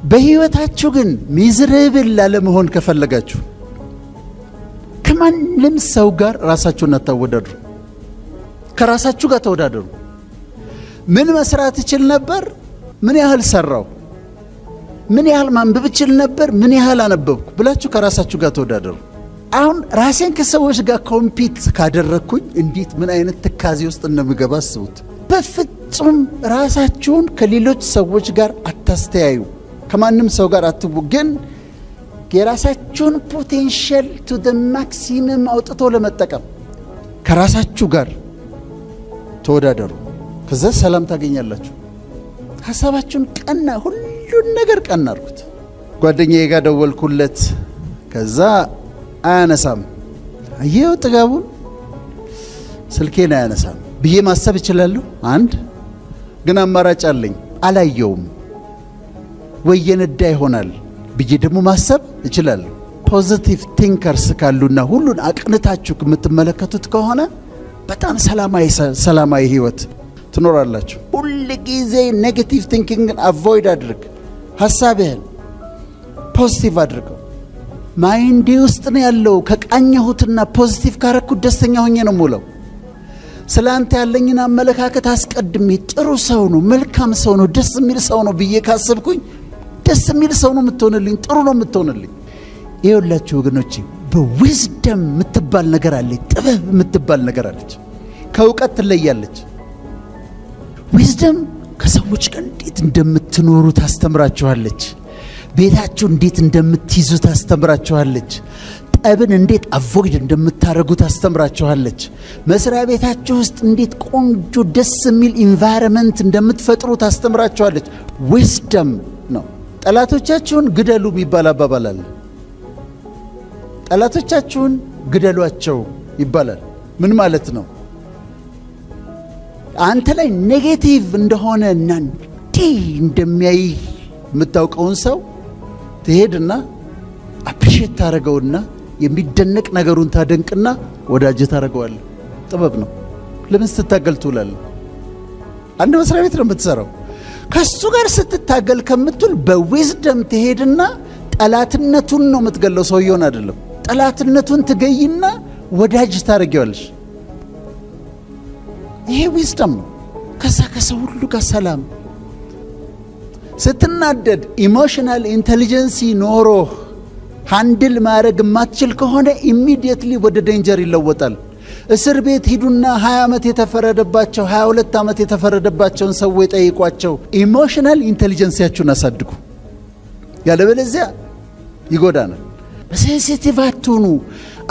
በህይወታችሁ ግን ሚዝረብል ላለመሆን ከፈለጋችሁ ከማንም ሰው ጋር ራሳችሁን አታወዳድሩ። ከራሳችሁ ጋር ተወዳደሩ። ምን መስራት እችል ነበር? ምን ያህል ሰራው? ምን ያህል ማንበብ እችል ነበር? ምን ያህል አነበብኩ ብላችሁ ከራሳችሁ ጋር ተወዳደሩ። አሁን ራሴን ከሰዎች ጋር ኮምፒት ካደረኩኝ እንዴት ምን አይነት ትካዜ ውስጥ እንደምገባ አስቡት። በፍጹም ራሳችሁን ከሌሎች ሰዎች ጋር አታስተያዩ። ከማንም ሰው ጋር አትቡ። ግን የራሳችሁን ፖቴንሻል ቱ ዘ ማክሲመም አውጥቶ ለመጠቀም ከራሳችሁ ጋር ተወዳደሩ። ከዛ ሰላም ታገኛላችሁ። ሐሳባችሁን ቀና፣ ሁሉን ነገር ቀና አድርጉት። ጓደኛዬ ጋር ደወልኩለት። ከዛ አያነሳም። አየው ጥጋቡን፣ ስልኬን አያነሳም ብዬ ማሰብ እችላለሁ። አንድ ግን አማራጭ አለኝ። አላየውም ወይ የነዳ ይሆናል ብዬ ደግሞ ማሰብ እችላለሁ። ፖዚቲቭ ቲንከርስ ካሉና ሁሉን አቅንታችሁ የምትመለከቱት ከሆነ በጣም ሰላማዊ ህይወት ትኖራላችሁ። ሁሉ ጊዜ ኔጌቲቭ ቲንኪንግን አቮይድ አድርግ። ሐሳብህን ፖዚቲቭ አድርገው። ማይንዴ ውስጥ ነው ያለው። ከቃኘሁትና ፖዚቲቭ ካረኩት ደስተኛ ሆኜ ነው የምውለው። ስላንተ ያለኝን አመለካከት አስቀድሜ ጥሩ ሰው ነው፣ መልካም ሰው ነው፣ ደስ የሚል ሰው ነው ብዬ ካሰብኩኝ ደስ የሚል ሰው ነው የምትሆንልኝ፣ ጥሩ ነው የምትሆንልኝ። ይኸውላችሁ ወገኖቼ፣ በዊዝደም የምትባል ነገር አለች፣ ጥበብ የምትባል ነገር አለች። ከእውቀት ትለያለች። ዊዝደም ከሰዎች ጋር እንዴት እንደምትኖሩ ታስተምራችኋለች። ቤታችሁ እንዴት እንደምትይዙ ታስተምራችኋለች። ጠብን እንዴት አቮይድ እንደምታደርጉ ታስተምራችኋለች። መስሪያ ቤታችሁ ውስጥ እንዴት ቆንጆ ደስ የሚል ኢንቫይሮንመንት እንደምትፈጥሩ ታስተምራችኋለች። ዊዝደም ነው። ጠላቶቻችሁን ግደሉ የሚባል አባባል አለ። ጠላቶቻችሁን ግደሏቸው ይባላል። ምን ማለት ነው? አንተ ላይ ኔጌቲቭ እንደሆነ እና እንዲህ እንደሚያይ የምታውቀውን ሰው ትሄድና አፕሪሼት ታደርገውና የሚደነቅ ነገሩን ታደንቅና ወዳጅ ታደርገዋለህ። ጥበብ ነው። ለምን ስትታገል ትውላለህ? አንድ መስሪያ ቤት ነው የምትሰራው። ከሱ ጋር ስትታገል ከምትል በዊዝደም ትሄድና ጠላትነቱን ነው የምትገለው፣ ሰውየውን አይደለም። ጠላትነቱን ትገይና ወዳጅ ታደርጊዋለሽ። ይሄ ዊዝደም ነው። ከዛ ከሰው ሁሉ ጋር ሰላም። ስትናደድ ኢሞሽናል ኢንቴሊጀንሲ ኖሮህ ሃንድል ማድረግ የማትችል ከሆነ ኢሚዲየትሊ ወደ ዴንጀር ይለወጣል። እስር ቤት ሂዱና 20 ዓመት የተፈረደባቸው 22 ዓመት የተፈረደባቸውን ሰዎች ጠይቋቸው። ኢሞሽናል ኢንቴሊጀንሲያችሁን አሳድጉ፣ ያለበለዚያ ይጎዳናል። ሴንሲቲቭ አትሁኑ።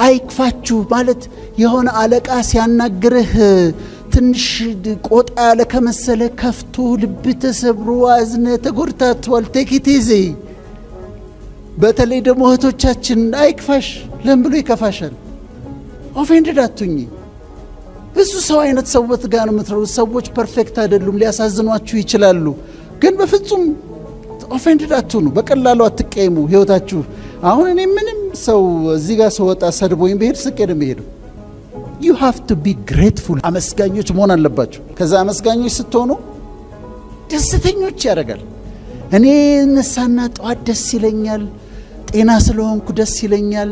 አይክፋችሁ። ማለት የሆነ አለቃ ሲያናግርህ ትንሽ ቆጣ ያለ ከመሰለ ከፍቶ ልብ ተሰብሮ አዝነ ተጎድታቷል። ቴክ ኢት ኢዚ። በተለይ ደግሞ እህቶቻችን አይክፋሽ። ለምን ብሎ ይከፋሻል? ኦፌንድድ አትሁኚ። ብዙ ሰው አይነት ሰዎች ጋር ነው የምትኖሩት። ሰዎች ፐርፌክት አይደሉም፣ ሊያሳዝኗችሁ ይችላሉ። ግን በፍጹም ኦፌንድድ አትሁኑ። በቀላሉ አትቀየሙ። ህይወታችሁ አሁን እኔ ምንም ሰው እዚህ ጋር ሰወጣ ሰድቦኝ በሄድ ስቄ ነው የሚሄደው። you have to be grateful። አመስጋኞች መሆን አለባችሁ። ከዛ አመስጋኞች ስትሆኑ ደስተኞች ያደርጋል። እኔ ነሳና ጠዋት ደስ ይለኛል፣ ጤና ስለሆንኩ ደስ ይለኛል፣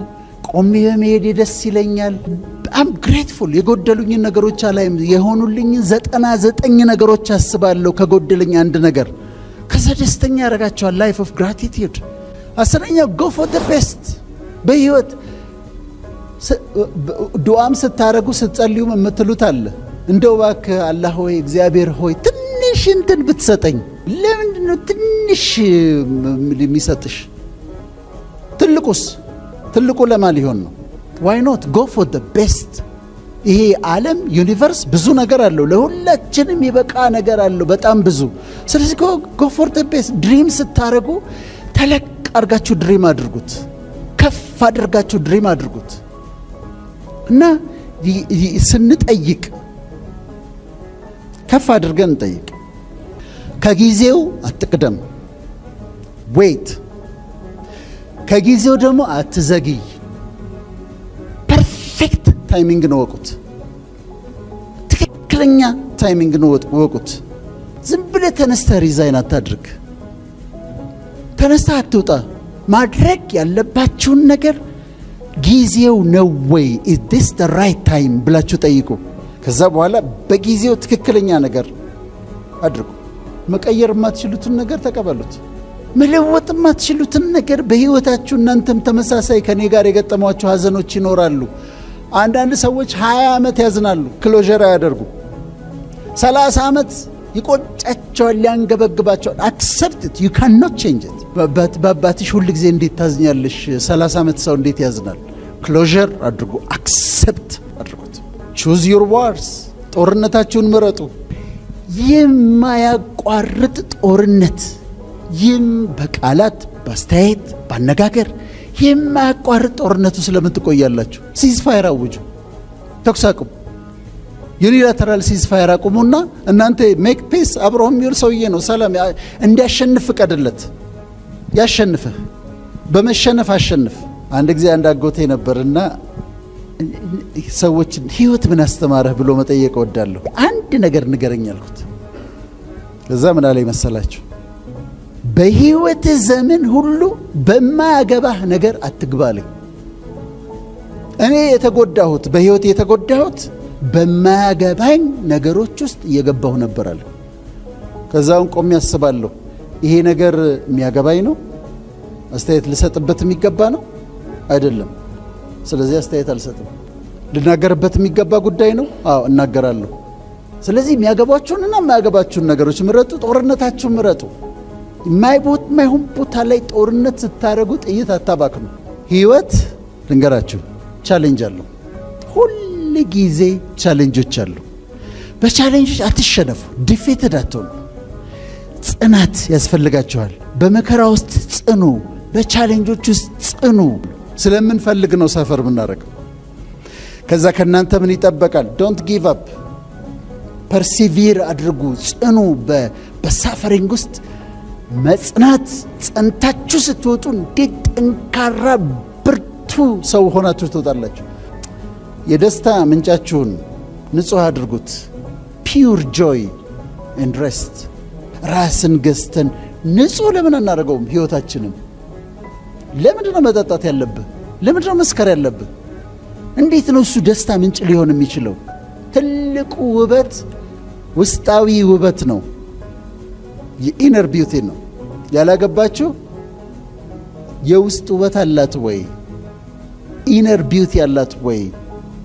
ቆሜ በመሄድ ደስ ይለኛል። በጣም ግሬትፉል። የጎደሉኝን ነገሮች አላይም፣ የሆኑልኝን 99 ነገሮች አስባለሁ፣ ከጎደለኝ አንድ ነገር። ከዛ ደስተኛ ያደርጋቸዋል። ላይፍ ኦፍ ግራቲቲዩድ። 10ኛው go for the best። በህይወት ዱዓም ስታረጉ ስትጸልዩ የምትሉት አለ። እንደው እባክህ አላህ ሆይ እግዚአብሔር ሆይ ትንሽ እንትን ብትሰጠኝ። ለምንድን ነው ትንሽ የሚሰጥሽ? ትልቁ ለማን ሊሆን ነው? why not go for the best። ይሄ ዓለም ዩኒቨርስ ብዙ ነገር አለው፣ ለሁላችንም ይበቃ ነገር አለው፣ በጣም ብዙ። ስለዚህ go for the best። ድሪም ስታረጉ ተለቅ አድርጋችሁ ድሪም አድርጉት፣ ከፍ አድርጋችሁ ድሪም አድርጉት። እና ስንጠይቅ ከፍ አድርገን እንጠይቅ። ከጊዜው አትቅደም፣ ዌይት። ከጊዜው ደግሞ አትዘግይ። ፐርፌክት ታይሚንግ ነው ወቁት። ትክክለኛ ታይሚንግ ነው ወቁት። ዝም ብለህ ተነስተህ ሪዛይን አታድርግ። ተነስተህ አትውጣ። ማድረግ ያለባችሁን ነገር ጊዜው ነው ወይ is this the right time ብላችሁ ጠይቁ። ከዛ በኋላ በጊዜው ትክክለኛ ነገር አድርጉ። መቀየር የማትችሉትን ነገር ተቀበሉት። መለወጥ የማትችሉትን ነገር በህይወታችሁ እናንተም ተመሳሳይ ከኔ ጋር የገጠሟችሁ ሀዘኖች ይኖራሉ። አንዳንድ ሰዎች 20 ዓመት ያዝናሉ፣ ክሎዥር አያደርጉ። 30 ዓመት ይቆጫቸዋል፣ ያንገበግባቸዋል። accept it, you cannot change it። በአባትሽ ሁሉ ጊዜ እንዴት ታዝኛለሽ? 30 ዓመት ሰው እንዴት ያዝናል? ክሎዥር አድርጉ፣ accept አድርጉት። choose your wars፣ ጦርነታችሁን ምረጡ። የማያቋርጥ ጦርነት፣ ይህም በቃላት በአስተያየት ባነጋገር የማያቋርጥ ጦርነቱ ስለምን ትቆያላችሁ? ሲዝፋየር አውጁ፣ ተኩስ አቁም። ዩኒላተራል ሲዝፋየር አቁሙና እናንተ ሜክ ፒስ። አብርሃም የሚል ሰውዬ ነው። ሰላም እንዲያሸንፍ ፍቀድለት፣ ያሸንፍህ። በመሸነፍ አሸንፍ። አንድ ጊዜ አንድ አጎቴ ነበርና ሰዎች ህይወት ምን አስተማረህ ብሎ መጠየቅ እወዳለሁ። አንድ ነገር ንገረኝ አልኩት። ከዛ ምን አለኝ መሰላችሁ? በህይወት ዘመን ሁሉ በማያገባህ ነገር አትግባልኝ። እኔ የተጎዳሁት በህይወት የተጎዳሁት በማያገባኝ ነገሮች ውስጥ እየገባሁ ነበር አለ። ከዛውን ቆሜ ያስባለሁ፣ ይሄ ነገር የሚያገባኝ ነው? አስተያየት ልሰጥበት የሚገባ ነው? አይደለም። ስለዚህ አስተያየት አልሰጥም። ልናገርበት የሚገባ ጉዳይ ነው? አዎ እናገራለሁ። ስለዚህ የሚያገባችሁንና የማያገባችሁን ነገሮች ምረጡ፣ ጦርነታችሁን ምረጡ። የማይሆን ቦታ ላይ ጦርነት ስታደርጉ ጥይት አታባክኑ። ህይወት ልንገራችሁ ቻሌንጅ አለው። ሁል ጊዜ ቻሌንጆች አሉ። በቻሌንጆች አትሸነፉ፣ ዲፌትድ አትሆኑ። ጽናት ያስፈልጋችኋል። በመከራ ውስጥ ጽኑ፣ በቻሌንጆች ውስጥ ጽኑ። ስለምንፈልግ ነው ሰፈር የምናደርገው። ከዛ ከእናንተ ምን ይጠበቃል? ዶንት ጊቭ አፕ፣ ፐርሲቪር አድርጉ፣ ጽኑ። በሳፈሪንግ ውስጥ መጽናት። ጸንታችሁ ስትወጡ እንዴት ጠንካራ ብርቱ ሰው ሆናችሁ ትወጣላችሁ። የደስታ ምንጫችሁን ንጹህ አድርጉት። ፒውር ጆይ ኤንድ ሬስት። ራስን ገዝተን ንጹህ ለምን አናደርገውም? ህይወታችንን ለምንድን ነው መጠጣት ያለብህ? ለምንድን ነው መስከር ያለብህ? እንዴት ነው እሱ ደስታ ምንጭ ሊሆን የሚችለው? ትልቁ ውበት ውስጣዊ ውበት ነው፣ የኢነር ቢዩቲ ነው። ያላገባችሁ የውስጥ ውበት አላት ወይ? ኢነር ቢዩቲ አላት ወይ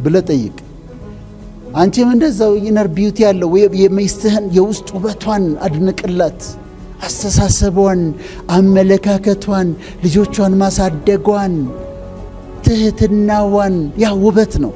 ብለህ ጠይቅ። አንቺም እንደዛው ኢነር ቢዩቲ ያለው የሚስትህን የውስጥ ውበቷን አድንቅላት። አስተሳሰቧን፣ አመለካከቷን፣ ልጆቿን ማሳደጓን፣ ትህትናዋን፣ ያ ውበት ነው።